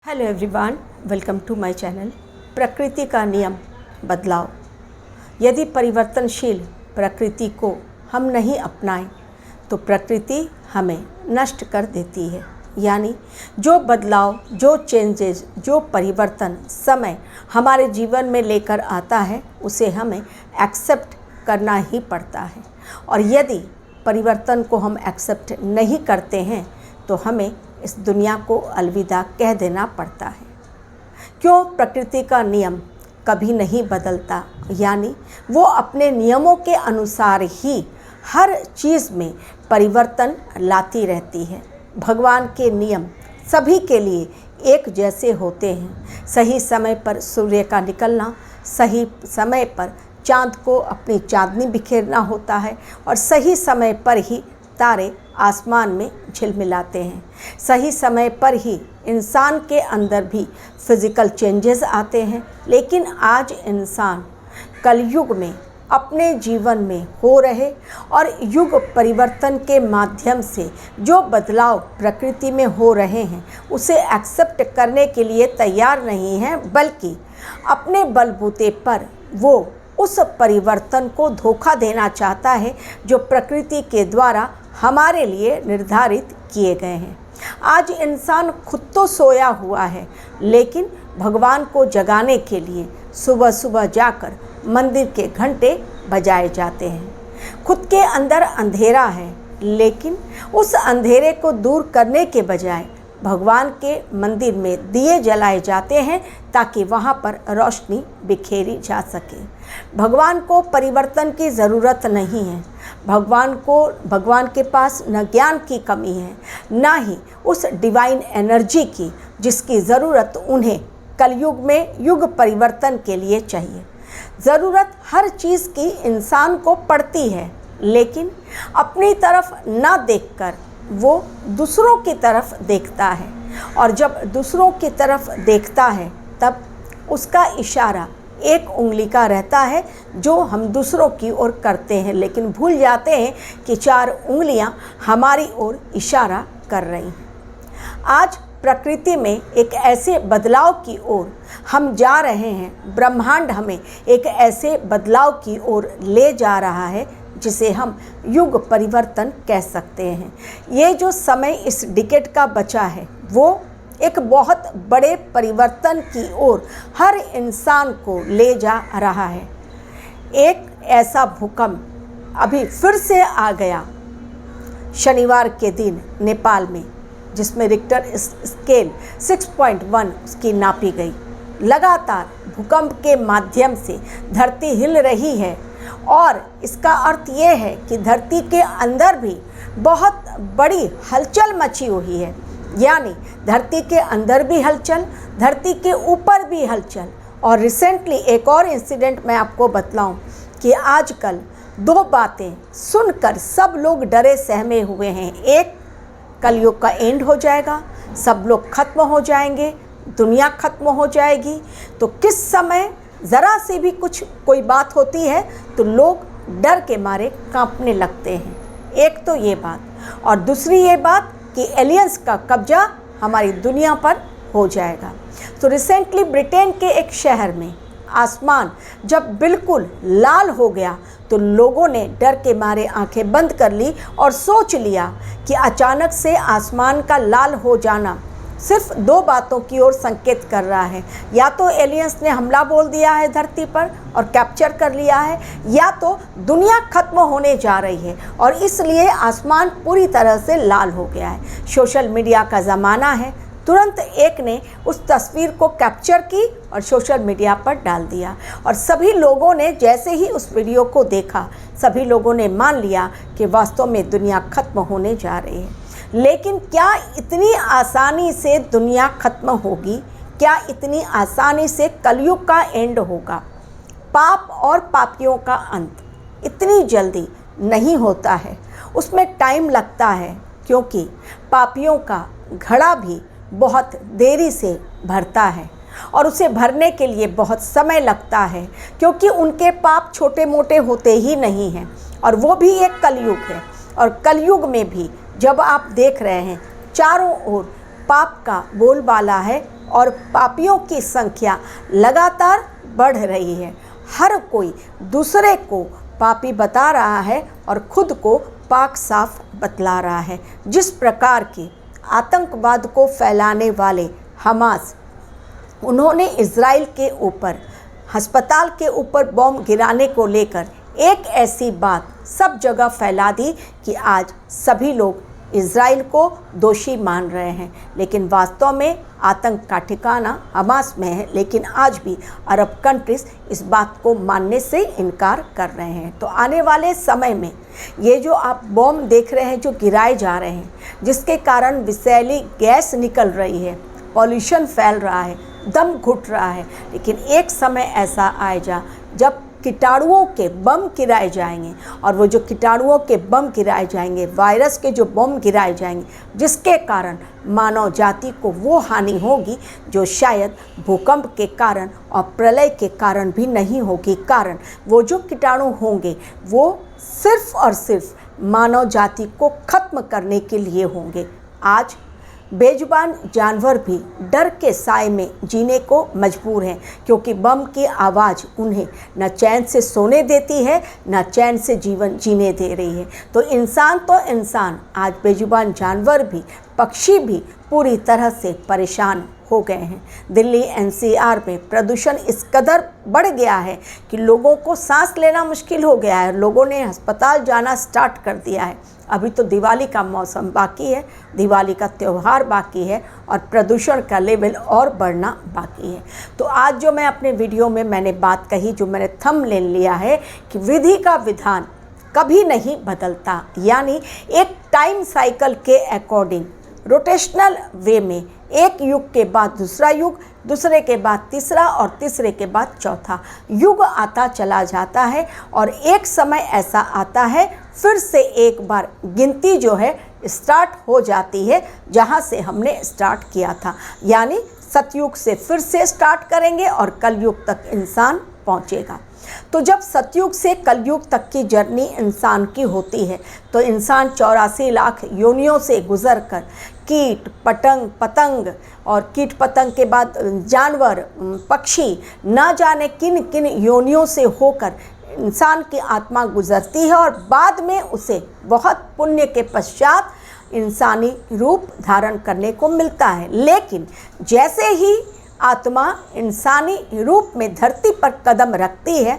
Hello everyone, welcome to my channel. प्रकृति का नियम बदलाव। यदि परिवर्तनशील प्रकृति को हम नहीं अपनाएं तो प्रकृति हमें नष्ट कर देती है। यानी जो बदलाव, जो चेंजेस, जो परिवर्तन समय हमारे जीवन में लेकर आता है उसे हमें एक्सेप्ट करना ही पड़ता है। और यदि परिवर्तन को हम एक्सेप्ट नहीं करते हैं तो हमें इस दुनिया को अलविदा कह देना पड़ता है। क्यों? प्रकृति का नियम कभी नहीं बदलता, यानी वो अपने नियमों के अनुसार ही हर चीज़ में परिवर्तन लाती रहती है। भगवान के नियम सभी के लिए एक जैसे होते हैं। सही समय पर सूर्य का निकलना, सही समय पर चाँद को अपनी चांदनी बिखेरना होता है और सही समय पर ही तारे आसमान में झिलमिलाते हैं। सही समय पर ही इंसान के अंदर भी फिज़िकल चेंजेस आते हैं। लेकिन आज इंसान कलयुग में अपने जीवन में हो रहे और युग परिवर्तन के माध्यम से जो बदलाव प्रकृति में हो रहे हैं उसे एक्सेप्ट करने के लिए तैयार नहीं हैं, बल्कि अपने बलबूते पर वो उस परिवर्तन को धोखा देना चाहता है जो प्रकृति के द्वारा हमारे लिए निर्धारित किए गए हैं। आज इंसान खुद तो सोया हुआ है, लेकिन भगवान को जगाने के लिए सुबह सुबह जाकर मंदिर के घंटे बजाए जाते हैं। खुद के अंदर अंधेरा है, लेकिन उस अंधेरे को दूर करने के बजाय भगवान के मंदिर में दिए जलाए जाते हैं ताकि वहाँ पर रोशनी बिखेरी जा सके। भगवान को परिवर्तन की ज़रूरत नहीं है। भगवान के पास न ज्ञान की कमी है, ना ही उस डिवाइन एनर्जी की जिसकी ज़रूरत उन्हें कलयुग में युग परिवर्तन के लिए चाहिए। ज़रूरत हर चीज़ की इंसान को पड़ती है, लेकिन अपनी तरफ ना देखकर वो दूसरों की तरफ देखता है। और जब दूसरों की तरफ देखता है तब उसका इशारा एक उंगली का रहता है जो हम दूसरों की ओर करते हैं, लेकिन भूल जाते हैं कि 4 उंगलियां हमारी ओर इशारा कर रही हैं। आज प्रकृति में एक ऐसे बदलाव की ओर हम जा रहे हैं। ब्रह्मांड हमें एक ऐसे बदलाव की ओर ले जा रहा है जिसे हम युग परिवर्तन कह सकते हैं। ये जो समय इस डिकेड का बचा है वो एक बहुत बड़े परिवर्तन की ओर हर इंसान को ले जा रहा है। एक ऐसा भूकंप अभी फिर से आ गया शनिवार के दिन नेपाल में, जिसमें रिक्टर स्केल 6.1 उसकी नापी गई। लगातार भूकंप के माध्यम से धरती हिल रही है और इसका अर्थ ये है कि धरती के अंदर भी बहुत बड़ी हलचल मची हुई है। यानी धरती के अंदर भी हलचल, धरती के ऊपर भी हलचल। और रिसेंटली एक और इंसिडेंट मैं आपको बतलाऊं कि आजकल 2 बातें सुनकर सब लोग डरे सहमे हुए हैं। एक, कलयुग का एंड हो जाएगा, सब लोग खत्म हो जाएंगे, दुनिया खत्म हो जाएगी। तो किस समय ज़रा से भी कोई बात होती है तो लोग डर के मारे कांपने लगते हैं। एक तो ये बात, और दूसरी ये बात कि एलियंस का कब्जा हमारी दुनिया पर हो जाएगा। तो रिसेंटली ब्रिटेन के एक शहर में आसमान जब बिल्कुल लाल हो गया तो लोगों ने डर के मारे आंखें बंद कर ली और सोच लिया कि अचानक से आसमान का लाल हो जाना सिर्फ 2 बातों की ओर संकेत कर रहा है। या तो एलियंस ने हमला बोल दिया है धरती पर और कैप्चर कर लिया है, या तो दुनिया खत्म होने जा रही है और इसलिए आसमान पूरी तरह से लाल हो गया है। सोशल मीडिया का ज़माना है। तुरंत एक ने उस तस्वीर को कैप्चर की और सोशल मीडिया पर डाल दिया और सभी लोगों ने जैसे ही उस वीडियो को देखा, सभी लोगों ने मान लिया कि वास्तव में दुनिया खत्म होने जा रही है। लेकिन क्या इतनी आसानी से दुनिया खत्म होगी? क्या इतनी आसानी से कलयुग का एंड होगा? पाप और पापियों का अंत इतनी जल्दी नहीं होता है, उसमें टाइम लगता है, क्योंकि पापियों का घड़ा भी बहुत देरी से भरता है और उसे भरने के लिए बहुत समय लगता है, क्योंकि उनके पाप छोटे मोटे होते ही नहीं हैं। और वो भी एक कलयुग है। और कलयुग में भी जब आप देख रहे हैं चारों ओर पाप का बोलबाला है और पापियों की संख्या लगातार बढ़ रही है। हर कोई दूसरे को पापी बता रहा है और खुद को पाक साफ बतला रहा है। जिस प्रकार की आतंकवाद को फैलाने वाले हमास, उन्होंने इज़राइल के ऊपर, अस्पताल के ऊपर बम गिराने को लेकर एक ऐसी बात सब जगह फैला दी कि आज सभी लोग इज़राइल को दोषी मान रहे हैं, लेकिन वास्तव में आतंक का ठिकाना हमास में है। लेकिन आज भी अरब कंट्रीज़ इस बात को मानने से इनकार कर रहे हैं। तो आने वाले समय में ये जो आप बम देख रहे हैं जो गिराए जा रहे हैं, जिसके कारण विषैली गैस निकल रही है, पॉल्यूशन फैल रहा है, दम घुट रहा है, लेकिन एक समय ऐसा आएगा जब कीटाणुओं के बम गिराए जाएंगे, और वो जो कीटाणुओं के बम गिराए जाएंगे, वायरस के जो बम गिराए जाएंगे, जिसके कारण मानव जाति को वो हानि होगी जो शायद भूकंप के कारण और प्रलय के कारण भी नहीं होगी। कारण वो जो कीटाणु होंगे वो सिर्फ और सिर्फ मानव जाति को खत्म करने के लिए होंगे। आज बेजुबान जानवर भी डर के साए में जीने को मजबूर हैं, क्योंकि बम की आवाज़ उन्हें न चैन से सोने देती है, न चैन से जीवन जीने दे रही है। तो इंसान आज बेजुबान जानवर भी, पक्षी भी पूरी तरह से परेशान हो गए हैं। दिल्ली एनसीआर में प्रदूषण इस कदर बढ़ गया है कि लोगों को सांस लेना मुश्किल हो गया है। लोगों ने अस्पताल जाना स्टार्ट कर दिया है। अभी तो दिवाली का मौसम बाकी है, दिवाली का त्यौहार बाकी है और प्रदूषण का लेवल और बढ़ना बाकी है। तो आज जो मैं अपने वीडियो में मैंने बात कही, जो मैंने थंबनेल लिया है कि विधि का विधान कभी नहीं बदलता, यानी एक टाइम साइकिल के अकॉर्डिंग रोटेशनल वे में एक युग के बाद दूसरा युग, दूसरे के बाद तीसरा और तीसरे के बाद चौथा युग आता चला जाता है। और एक समय ऐसा आता है फिर से एक बार गिनती जो है स्टार्ट हो जाती है जहाँ से हमने स्टार्ट किया था, यानी सतयुग से फिर से स्टार्ट करेंगे और कलयुग तक इंसान पहुँचेगा। तो जब सतयुग से कलयुग तक की जर्नी इंसान की होती है तो इंसान 84 लाख योनियों से गुजरकर कीट पतंग और कीट पतंग के बाद जानवर, पक्षी, ना जाने किन किन योनियों से होकर इंसान की आत्मा गुजरती है और बाद में उसे बहुत पुण्य के पश्चात इंसानी रूप धारण करने को मिलता है। लेकिन जैसे ही आत्मा इंसानी रूप में धरती पर कदम रखती है,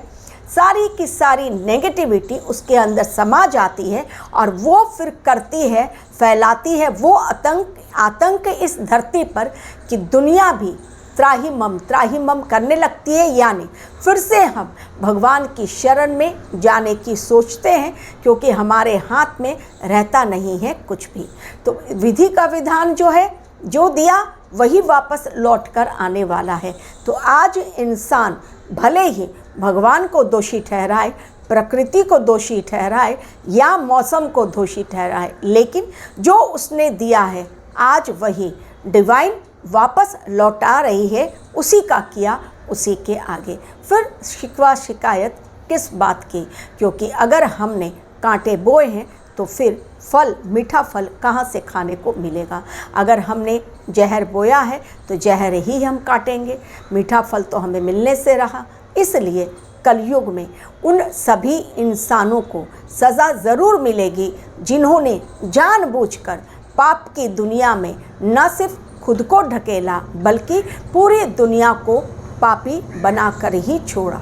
सारी की सारी नेगेटिविटी उसके अंदर समा जाती है और वो फिर करती है, फैलाती है वो आतंक इस धरती पर कि दुनिया भी त्राहिमम करने लगती है। यानी फिर से हम भगवान की शरण में जाने की सोचते हैं, क्योंकि हमारे हाथ में रहता नहीं है कुछ भी। तो विधि का विधान जो है, जो दिया वही वापस लौट कर आने वाला है। तो आज इंसान भले ही भगवान को दोषी ठहराए, प्रकृति को दोषी ठहराए या मौसम को दोषी ठहराए, लेकिन जो उसने दिया है आज वही डिवाइन वापस लौटा रही है। उसी का किया उसी के आगे। फिर शिकवा शिकायत किस बात की, क्योंकि अगर हमने कांटे बोए हैं तो फिर फल, मीठा फल कहाँ से खाने को मिलेगा। अगर हमने जहर बोया है तो जहर ही हम काटेंगे, मीठा फल तो हमें मिलने से रहा। इसलिए कलयुग में उन सभी इंसानों को सज़ा ज़रूर मिलेगी जिन्होंने जानबूझकर पाप की दुनिया में न सिर्फ खुद को ढकेला बल्कि पूरी दुनिया को पापी बनाकर ही छोड़ा।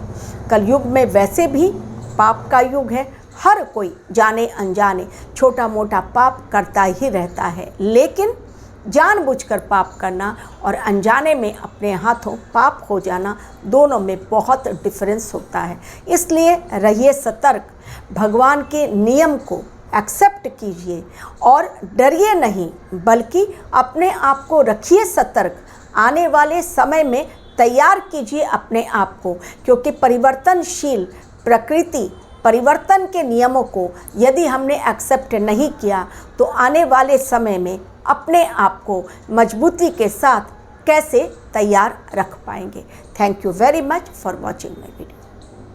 कलयुग में वैसे भी पाप का युग है। हर कोई जाने अनजाने छोटा मोटा पाप करता ही रहता है, लेकिन जानबूझकर पाप करना और अनजाने में अपने हाथों पाप हो जाना, दोनों में बहुत डिफरेंस होता है। इसलिए रहिए सतर्क, भगवान के नियम को एक्सेप्ट कीजिए और डरिए नहीं, बल्कि अपने आप को रखिए सतर्क। आने वाले समय में तैयार कीजिए अपने आप को, क्योंकि परिवर्तनशील प्रकृति, परिवर्तन के नियमों को यदि हमने एक्सेप्ट नहीं किया तो आने वाले समय में अपने आप को मजबूती के साथ कैसे तैयार रख पाएंगे। Thank you very much for watching my video.